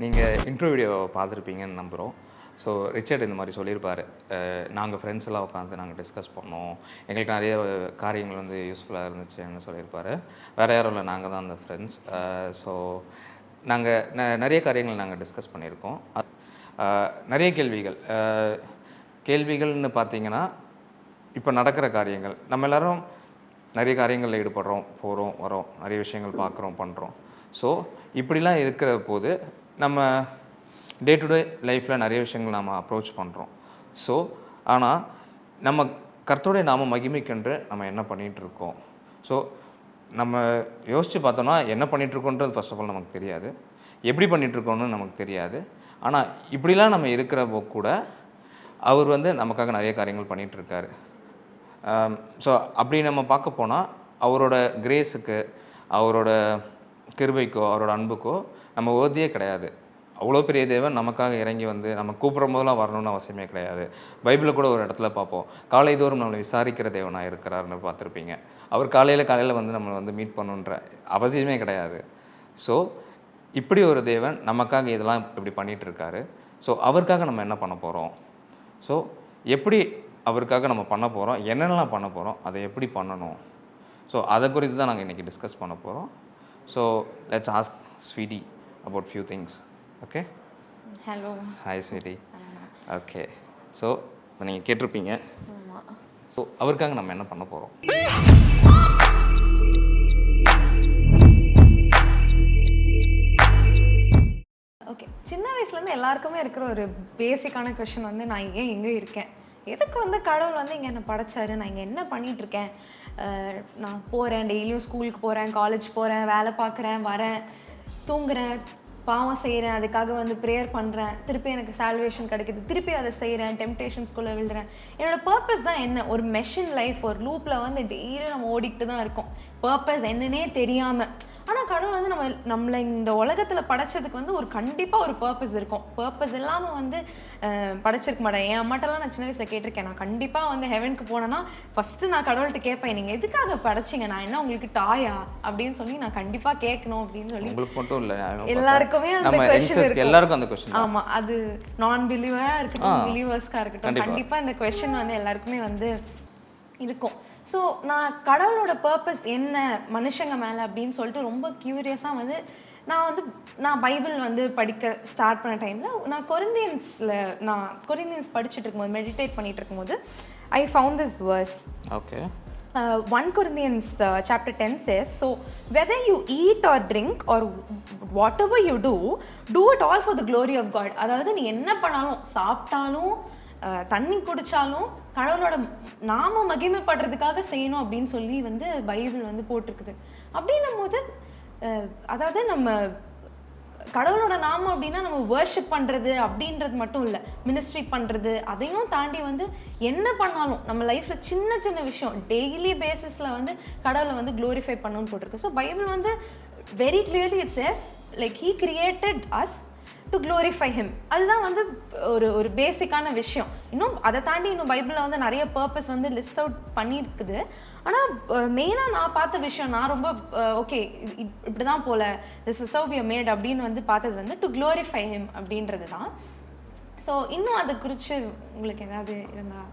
நீங்கள் intro video பார்த்துருப்பீங்கன்னு நம்புகிறோம். ஸோ ரிச்சர்ட் இந்த மாதிரி சொல்லியிருப்பார். நாங்கள் ஃப்ரெண்ட்ஸ் எல்லாம் உட்காந்து நாங்கள் டிஸ்கஸ் பண்ணோம், எங்களுக்கு நிறைய காரியங்கள் வந்து யூஸ்ஃபுல்லாக இருந்துச்சுன்னு சொல்லியிருப்பார். வேறு யாரும் இல்லை, நாங்கள் தான் அந்த ஃப்ரெண்ட்ஸ். ஸோ நாங்கள் நிறைய காரியங்கள் நாங்கள் டிஸ்கஸ் பண்ணியிருக்கோம். நிறைய கேள்விகள்னு பார்த்தீங்கன்னா, இப்போ நடக்கிற காரியங்கள் நம்ம எல்லோரும் நிறைய காரியங்களில் ஈடுபடுறோம், போகிறோம் வரோம், நிறைய விஷயங்கள் பார்க்குறோம் பண்ணுறோம். ஸோ இப்படிலாம் இருக்கிற போது நம்ம டே டு டே லைஃப்பில் நிறைய விஷயங்கள் நாம் அப்ரோச் பண்ணுறோம். ஸோ ஆனால் நம்ம கர்த்தருடைய நாம மகிமைக்கென்று நம்ம என்ன பண்ணிகிட்ருக்கோம்? ஸோ நம்ம யோசித்து பார்த்தோன்னா என்ன பண்ணிகிட்ருக்கோன்றது ஃபர்ஸ்ட் ஆஃப் ஆல் நமக்கு தெரியாது, எப்படி பண்ணிகிட்ருக்கோன்னு நமக்கு தெரியாது. ஆனால் இப்படிலாம் நம்ம இருக்கிறப்போ கூட அவர் வந்து நமக்காக நிறைய காரியங்கள் பண்ணிகிட்ருக்காரு. ஸோ அப்படி நம்ம பார்க்க போனால் அவரோட கிரேஸுக்கு, அவரோட கிருபைக்கோ, அவரோட அன்புக்கோ நம்ம ஓதியே கிடையாது. அவ்வளோ பெரிய தேவன் நமக்காக இறங்கி வந்து நம்ம கூப்பிடும் போதெல்லாம் வரணும்னு அவசியமே கிடையாது. பைபிளில் கூட ஒரு இடத்துல பார்ப்போம், காலை தோறும் நம்மளை விசாரிக்கிற தேவனாக இருக்கிறாருன்னு பார்த்துருப்பீங்க. அவர் காலையில் வந்து நம்மளை வந்து மீட் பண்ணுன்ற அவசியமே கிடையாது. ஸோ இப்படி ஒரு தேவன் நமக்காக இதெல்லாம் இப்படி பண்ணிகிட்ருக்காரு. ஸோ அவருக்காக நம்ம என்ன பண்ண போகிறோம்? ஸோ எப்படி அவருக்காக நம்ம பண்ண போகிறோம், என்னென்னலாம் பண்ண போகிறோம், அதை எப்படி பண்ணணும்? ஸோ அதை குறித்து தான் நாங்கள் இன்றைக்கி டிஸ்கஸ் பண்ண போகிறோம். So let's ask Sweety about few things. Okay, hello. Hi Sweety. Okay, so இப்போ நீங்கள் கேட்டிருப்பீங்க, ஸோ அவருக்காக நம்ம என்ன பண்ண போகிறோம்? ஓகே, சின்ன வயசுலேருந்து எல்லாருக்குமே இருக்கிற ஒரு பேசிக்கான கொஷின் வந்து, நான் ஏன் எங்கே இருக்கேன், எதுக்கு வந்து கடவுள் வந்து இங்கே என்னை படைச்சாரு, நான் இங்கே என்ன பண்ணிகிட்ருக்கேன், நான் போகிறேன், டெய்லியும் ஸ்கூலுக்கு போகிறேன், காலேஜ் போகிறேன், வேலை பார்க்குறேன், வரேன், தூங்குறேன், பாவம் செய்கிறேன், அதுக்காக வந்து ப்ரேயர் பண்ணுறேன், திருப்பி எனக்கு சால்வேஷன் கிடைக்குது, திருப்பி அதை செய்கிறேன், டெம்டேஷன்ஸ்குள்ளே விழுறேன். என்னோடய பர்பஸ் தான் என்ன? ஒரு மெஷின் லைஃப், ஒரு லூப்பில் வந்து டெய்லி நம்ம ஓடிக்கிட்டு தான் இருக்கோம், பர்பஸ் என்னன்னே தெரியாமல். ஆனால் கடவுள் வந்து நம்மளை இந்த உலகத்தில் படைச்சதுக்கு வந்து ஒரு கண்டிப்பாக ஒரு பர்பஸ் இருக்கும். பர்பஸ் இல்லாமல் வந்து படைச்சிருக்க மாட்டேன். என் அம்மாட்டெல்லாம் நான் சின்ன வயசில் கேட்டிருக்கேன், நான் கண்டிப்பாக வந்து ஹெவனுக்கு போனேன்னா ஃபஸ்ட்டு நான் கடவுள்கிட்ட கேட்பேன், நீங்கள் எதுக்காக படைச்சிங்க, நான் என்ன உங்களுக்கு டாயா அப்படின்னு சொல்லி நான் கண்டிப்பாக கேட்கணும் அப்படின்னு சொல்லி. உங்களுக்கு மட்டும் இல்லை, எல்லாருக்குமே அந்த கொஸ்டின் இருக்கு. எல்லாருக்கும் அந்த கொஸ்டின். ஆமாம், அது நான் பிலீவராக இருக்கட்டும், பிலீவர்ஸ்க்காக இருக்கட்டும், கண்டிப்பாக இந்த கொஸ்டின் வந்து எல்லாருக்குமே வந்து இருக்கும். ஸோ நான் கடவுளோட பர்பஸ் என்ன மனுஷங்க மேலே அப்படின்னு சொல்லிட்டு ரொம்ப க்யூரியஸாக வந்து நான் பைபிள் வந்து படிக்க ஸ்டார்ட் பண்ண டைமில் நான் கொரிந்தியன்ஸ் படிச்சுட்டு இருக்கும்போது, மெடிடேட் பண்ணிட்டு இருக்கும்போது I found this verse. Okay. 1 Corinthians chapter 10 says, so whether you eat or drink or whatever you do it all for the glory of God. அதாவது நீ என்ன பண்ணாலும், சாப்பிட்டாலும் தண்ணி குடித்தாலும் கடவுளோட நாம மகிமைப்படுறதுக்காக செய்யணும் அப்படின்னு சொல்லி வந்து பைபிள் வந்து போட்டிருக்குது. அப்படின்னும் போது அதாவது நம்ம கடவுளோட நாமம் அப்படின்னா நம்ம வர்ஷிப் பண்ணுறது அப்படின்றது மட்டும் இல்லை, மினிஸ்ட்ரி பண்ணுறது, அதையும் தாண்டி வந்து என்ன பண்ணாலும் நம்ம லைஃப்பில் சின்ன சின்ன விஷயம் டெய்லி பேசிஸில் வந்து கடவுளை வந்து க்ளோரிஃபை பண்ணணும்னு போட்டிருக்கு. ஸோ பைபிள் வந்து very clearly it chase like he created us to glorify him. அதுதான் வந்து ஒரு பேசிக்கான விஷயம். இன்னும் அதை தாண்டி இன்னும் பைபிளில் வந்து நிறைய பர்பஸ் வந்து லிஸ்ட் அவுட் பண்ணியிருக்குது. ஆனால் மெயினாக நான் பார்த்த விஷயம், நான் ரொம்ப ஓகே இப்படி தான் போல, this is how we are made அப்படின்னு வந்து பார்த்தது வந்து டு க்ளோரிஃபை ஹிம் அப்படின்றது தான். ஸோ இன்னும் அதை குறித்து உங்களுக்கு ஏதாவது இருந்தால்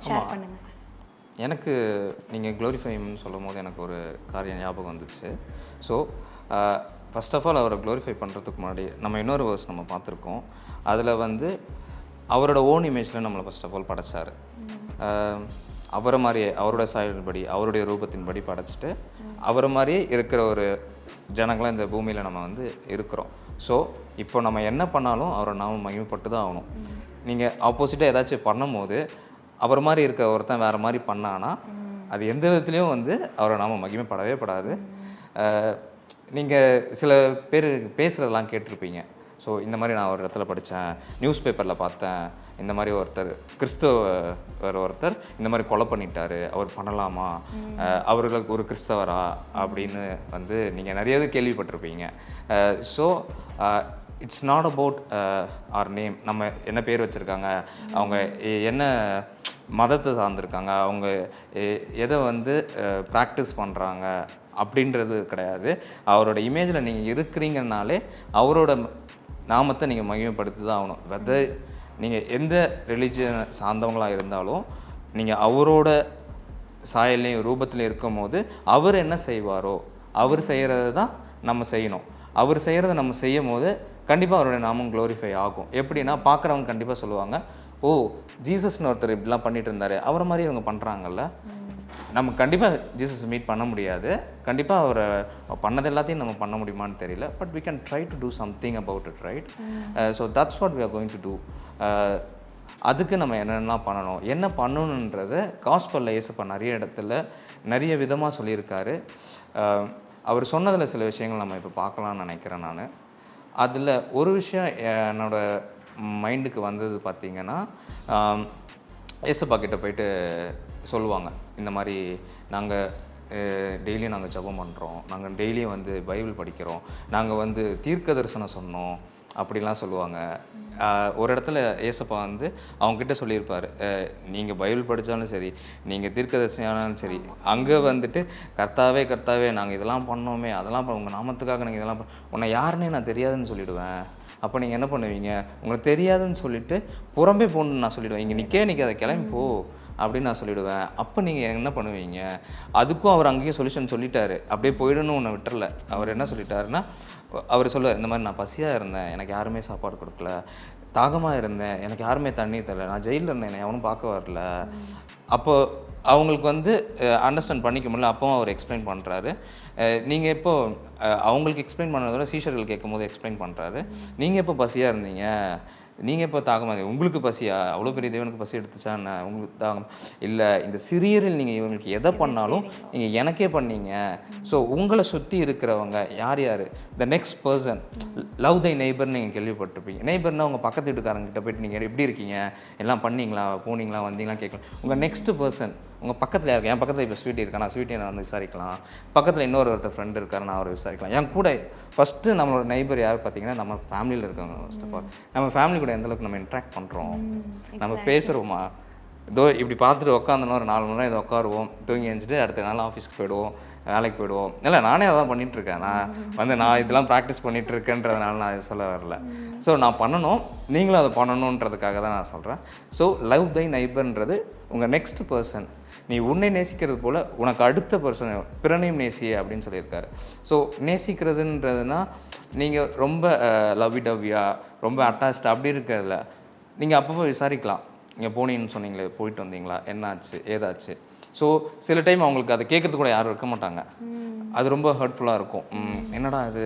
ஷேர் பண்ணுங்கள். எனக்கு நீங்கள் க்ளோரிஃபைன்னு சொல்லும் போது எனக்கு ஒரு காரியம் ஞாபகம் வந்துச்சு. ஸோ ஃபர்ஸ்ட் ஆஃப் ஆல் அவரை க்ளோரிஃபை பண்ணுறதுக்கு முன்னாடி நம்ம இன்னொரு வேர்ஸ் நம்ம பார்த்துருக்கோம். அதில் வந்து அவரோட ஓன் இமேஜில் நம்மளை ஃபர்ஸ்ட் ஆஃப் ஆல் படைச்சார். அவரை மாதிரியே, அவரோட சாயல்படி, அவருடைய ரூபத்தின்படி படைச்சிட்டு அவரை மாதிரியே இருக்கிற ஒரு ஜனங்களாக இந்த பூமியில் நம்ம வந்து இருக்கிறோம். ஸோ இப்போ நம்ம என்ன பண்ணாலும் அவரை நாம மகிமைப்பட்டு தான் ஆகணும். நீங்கள் ஆப்போசிட்டாக ஏதாச்சும் பண்ணும் போது அவர் மாதிரி இருக்க ஒருத்தன் வேறு மாதிரி பண்ணான்னா அது எந்த விதத்துலேயும் வந்து அவரை நாம மகிமைப்படவே படாது. நீங்கள் சில பேர் பேசுகிறதெல்லாம் கேட்டிருப்பீங்க. ஸோ இந்த மாதிரி நான் ஒரு இடத்துல படித்தேன், நியூஸ் பேப்பரில் பார்த்தேன், இந்த மாதிரி கிறிஸ்தவர் ஒருத்தர் இந்த மாதிரி கொலை பண்ணிட்டாரு, அவர் பண்ணலாமா, அவர்களுக்கு ஒரு கிறிஸ்தவரா அப்படின்னு வந்து நீங்கள் நிறைய கேள்விப்பட்டிருப்பீங்க. So it's not about our name, நம்ம என்ன பேர் வச்சுருக்காங்க, அவங்க என்ன மதத்தை சார்ந்திருக்காங்க, அவங்க எதை வந்து ப்ராக்டிஸ் பண்ணுறாங்க அப்படின்றது கிடையாது. அவரோட இமேஜில் நீங்கள் இருக்கிறீங்கனாலே அவரோட நாமத்தை நீங்கள் மகிமைப்படுத்தி தான் ஆகணும். நீங்கள் எந்த ரிலீஜியனை சார்ந்தவங்களாக இருந்தாலும் நீங்கள் அவரோட சாயல்லையும் ரூபத்தில் இருக்கும் போது அவர் என்ன செய்வாரோ அவர் செய்கிறது தான் நம்ம செய்யணும். அவர் செய்கிறத நம்ம செய்யும் போது கண்டிப்பாக அவருடைய நாமம் க்ளோரிஃபை ஆகும். எப்படின்னா பார்க்குறவங்க கண்டிப்பாக சொல்லுவாங்க, ஓ ஜீசஸ்னு ஒருத்தர் இப்படிலாம் பண்ணிட்டு இருந்தாரு, அவரை மாதிரி இவங்க பண்ணுறாங்கல்ல. நம்ம கண்டிப்பாக ஜீசஸ் மீட் பண்ண முடியாது, கண்டிப்பாக அவரை பண்ணது எல்லாத்தையும் நம்ம பண்ண முடியுமான்னு தெரியல. But we can try to do something about it, right? So that's what we are going to do. அதுக்கு நம்ம என்னென்னலாம் பண்ணணும், என்ன பண்ணணுன்றதை காஸ்பலில் இயேசுப்பா நிறைய இடத்துல நிறைய விதமாக சொல்லியிருக்காரு. அவர் சொன்னதில் சில விஷயங்கள் நம்ம இப்போ பார்க்கலான்னு நினைக்கிறேன். நான் அதில் ஒரு விஷயம் என்னோடய மைண்டுக்கு வந்தது பார்த்திங்கன்னா, இயேசுப்பா கிட்ட போயிட்டு சொல்லுவாங்க, இந்த மாதிரி நாங்கள் டெய்லியும் நாங்கள் ஜெபம் பண்ணுறோம், நாங்கள் டெய்லியும் வந்து பைபிள் படிக்கிறோம், நாங்கள் வந்து தீர்க்க தரிசனம் சொன்னோம் அப்படிலாம் சொல்லுவாங்க. ஒரு இடத்துல ஏசப்பா வந்து அவங்கக்கிட்ட சொல்லியிருப்பார், நீங்கள் பைபிள் படித்தாலும் சரி, நீங்கள் தீர்க்கதரிசனாலும் சரி, அங்கே வந்துட்டு கர்த்தாவே நாங்கள் இதெல்லாம் பண்ணோமே, அதெல்லாம் உங்கள் நாமத்துக்காக நீங்கள் இதெல்லாம் உன்னை யாருன்னே நான் தெரியாதுன்னு சொல்லிவிடுவேன். அப்போ நீங்கள் என்ன பண்ணுவீங்க, உங்களுக்கு தெரியாதுன்னு சொல்லிவிட்டு புறம்பே போகணுன்னு நான் சொல்லிவிடுவேன், இங்கே நிற்க அதை கிளம்பி போ அப்படின்னு நான் சொல்லிவிடுவேன். அப்போ நீங்கள் என்ன பண்ணுவீங்க? அதுக்கும் அவர் அங்கேயும் சொல்யூஷன் சொல்லிட்டாரு, அப்படியே போயிடணும் ஒன்று விட்டுறல. அவர் என்ன சொல்லிட்டாருன்னா, அவர் சொல்லுவார், இந்த மாதிரி நான் பசியாக இருந்தேன், எனக்கு யாருமே சாப்பாடு கொடுக்கல, தாகமாக இருந்தேன், எனக்கு யாருமே தண்ணி தரல, நான் ஜெயிலில் இருந்தேன், என்னை எவனும் பார்க்க வரல. அப்போது அவங்களுக்கு வந்து அண்டர்ஸ்டாண்ட் பண்ணிக்க முடியல. அப்போவும் அவர் எக்ஸ்பிளைன் பண்ணுறாரு. நீங்கள் எப்போ அவங்களுக்கு எக்ஸ்பிளைன் பண்ணதோட சீஷர்கள் கேட்கும் போது எக்ஸ்பிளைன் பண்ணுறாரு, நீங்கள் எப்போ பசியாக இருந்தீங்க, நீங்கள் இப்போ தாகமாக உங்களுக்கு பசியா, அவ்வளோ பெரிய தேவனுக்கு பசி எடுத்துச்சா என்ன, உங்களுக்கு தாகம் இல்லை, இந்த சிறியரில் நீங்கள் இவங்களுக்கு எதை பண்ணாலும் நீங்கள் எனக்கே பண்ணீங்க. ஸோ உங்களை சுற்றி இருக்கிறவங்க யார் த நெக்ஸ்ட் பர்சன், லவ் தை நெய்பர்னு நீங்கள் கேள்விப்பட்டிருப்பீங்க. நெய்பர்னால் உங்கள் பக்கத்து வீட்டுக்காரங்கிட்ட போய்ட்டு நீங்கள் எப்படி இருக்கீங்க, எல்லாம் பண்ணீங்களா, போனீங்களா, வந்தீங்களா கேட்கலாம். உங்கள் நெக்ஸ்ட் பர்சன் உங்கள் பக்கத்தில் யாருக்கு, என் பக்கத்தில் இப்போ ஸ்வீட் இருக்கா, நான் ஸ்வீட்டை நான் வந்து விசாரிக்கலாம். பக்கத்தில் ஒருத்தர் ஃப்ரெண்டு இருக்காரு, நான் அவரை விசாரிக்கலாம். என் கூட ஃபஸ்ட்டு நம்மளோட நெய்பர் யார் பார்த்தீங்கன்னா நம்ம ஃபேமிலியில் இருக்கவங்க. ஃபர்ஸ்ட் ஆஃப் ஆல் நம்ம ஃபேமிலி கூட எந்தளவுக்கு நம்ம இன்ட்ராக்ட் பண்ணுறோம், நம்ம பேசுகிறோமா, இதோ இப்படி பார்த்துட்டு உட்காந்தோன்னா ஒரு 4 மணி நேரம் இதை உட்காருவோம், தூங்கி எழுந்துட்டு அடுத்த நாள் ஆஃபீஸ்க்கு போய்டுவோம், வேலைக்கு போய்டுவோம். இல்லை நானே அதான் பண்ணிகிட்ருக்கேன். நான் இதெல்லாம் ப்ராக்டிஸ் பண்ணிகிட்ருக்கேன்றதுனால நான் இது சொல்ல வரல. ஸோ நான் பண்ணணும், நீங்களும் அதை பண்ணணுன்றதுக்காக தான் நான் சொல்கிறேன். ஸோ லவ் தை நெய்பர்ன்றது உங்கள் நெக்ஸ்ட் பர்சன், நீ உன்னை நேசிக்கிறது போல் உனக்கு அடுத்த பர்சன் பிறனையும் நேசிய அப்படின்னு சொல்லியிருக்காரு. ஸோ நேசிக்கிறதுன்றதுனா நீங்கள் ரொம்ப லவ்விடவ்வியாக ரொம்ப அட்டாச்சாக அப்படி இருக்கிறதில்ல. நீங்கள் அப்பப்போ விசாரிக்கலாம், நீங்கள் போனீங்கன்னு சொன்னீங்களே, போயிட்டு வந்தீங்களா, என்னாச்சு ஏதாச்சு. ஸோ சில டைம் அவங்களுக்கு அதை கேட்குறது கூட யாரும் இருக்க மாட்டாங்க. அது ரொம்ப ஹர்ட்ஃபுல்லாக இருக்கும். என்னடா இது,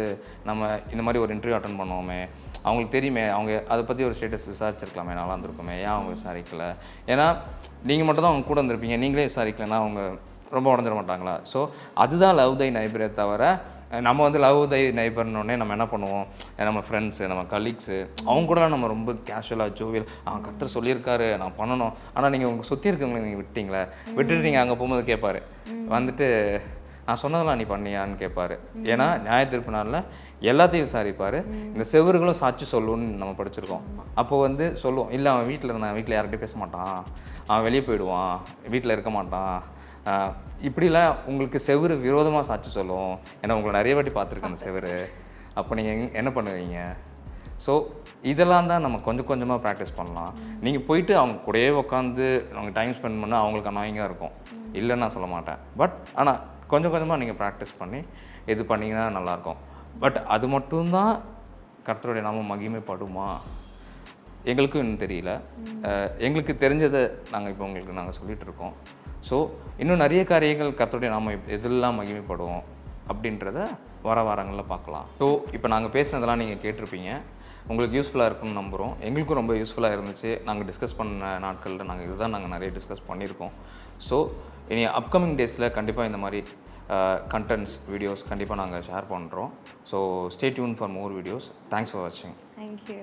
நம்ம இந்த மாதிரி ஒரு இன்டர்வியூ அட்டன் பண்ணுவோமே, அவங்களுக்கு தெரியுமே, அவங்க அதை பற்றி ஒரு ஸ்டேட்டஸ் விசாரிச்சிருக்கலாமே, நல்லா இருந்திருக்குமே, ஏன் அவங்க விசாரிக்கல. ஏன்னா நீங்கள் மட்டும் தான் அவங்க கூட வந்திருப்பீங்க, நீங்களே விசாரிக்கலைன்னா அவங்க ரொம்ப உடஞ்சிட மாட்டாங்களா. ஸோ அதுதான் லவ் தை நெய்பரே தவிர நம்ம வந்து லவ் தை நெய்பர்னோடனே நம்ம என்ன பண்ணுவோம், நம்ம ஃப்ரெண்ட்ஸு, நம்ம கலீக்ஸு, அவங்க கூடலாம் நம்ம ரொம்ப கேஷுவலாக ஜோவியல், கர்த்தர் சொல்லியிருக்காரு நான் பண்ணணும். ஆனால் நீங்கள் உங்கள் சுற்றி இருக்கவங்களை நீங்கள் விட்டீங்களே, விட்டுட்டு நீங்கள் அங்கே போகும்போது கேட்பாரு வந்துட்டு, நான் சொன்னதெல்லாம் நீ பண்ணியான்னு கேட்பாரு. ஏன்னா நியாய தீர்ப்பு நாளில் எல்லாத்தையும் விசாரிப்பார். இந்த செவர்களும் சாட்சி சொல்லுன்னு நம்ம படிச்சிருக்கோம். அப்போது வந்து சொல்லுவோம், இல்லை அவன் வீட்டில் இருந்தான், வீட்டில் யார்கிட்டையும் பேச மாட்டான், அவன் வெளியே போயிடுவான், வீட்டில் இருக்க மாட்டான், இப்படிலாம் உங்களுக்கு செவரு விரோதமாக சாட்சி சொல்லுவோம். ஏன்னா உங்களை நிறைய வாட்டி பார்த்துருக்கேன் அந்த செவரு. அப்போ நீங்கள் என்ன பண்ணுவீங்க? ஸோ இதெல்லாம் தான் நம்ம கொஞ்சம் கொஞ்சமாக ப்ராக்டிஸ் பண்ணலாம். நீங்கள் போயிட்டு அவங்க கூடயே உட்காந்து அவங்க டைம் ஸ்பெண்ட் பண்ணால் அவங்களுக்கு அனாயிங்காக இருக்கும், இல்லைன்னு நான் சொல்ல மாட்டேன். பட் ஆனால் கொஞ்சம் கொஞ்சமாக நீங்கள் ப்ராக்டிஸ் பண்ணி இது பண்ணிங்கன்னா நல்லாயிருக்கும். பட் அது மட்டும்தான் கர்த்தருடைய நாமம் மகிமைப்படுமா எங்களுக்கும் இன்னும் தெரியல. எங்களுக்கு தெரிஞ்சதை நாங்கள் இப்போ உங்களுக்கு நாங்கள் சொல்லிகிட்ருக்கோம். ஸோ இன்னும் நிறைய காரியங்கள் கர்த்தருடைய நாமம் எதெல்லாம் மகிமைப்படுவோம் அப்படின்றத வர வாரங்களில் பார்க்கலாம். ஸோ இப்போ நாங்கள் பேசுனதெல்லாம் நீங்கள் கேட்டிருப்பீங்க, உங்களுக்கு யூஸ்ஃபுல்லாக இருக்குன்னு நம்புகிறோம். எங்களுக்கும் ரொம்ப யூஸ்ஃபுல்லாக இருந்துச்சு. நாங்கள் டிஸ்கஸ் பண்ண நாட்களில் நாங்கள் நிறைய டிஸ்கஸ் பண்ணியிருக்கோம். ஸோ இனி அப்கமிங் டேஸில் கண்டிப்பாக இந்த மாதிரி கண்டென்ட்ஸ் வீடியோஸ் கண்டிப்பாக நாங்கள் ஷேர் பண்ணுறோம். So stay tune for more videos. Thanks for வாட்சிங். தேங்க்யூ.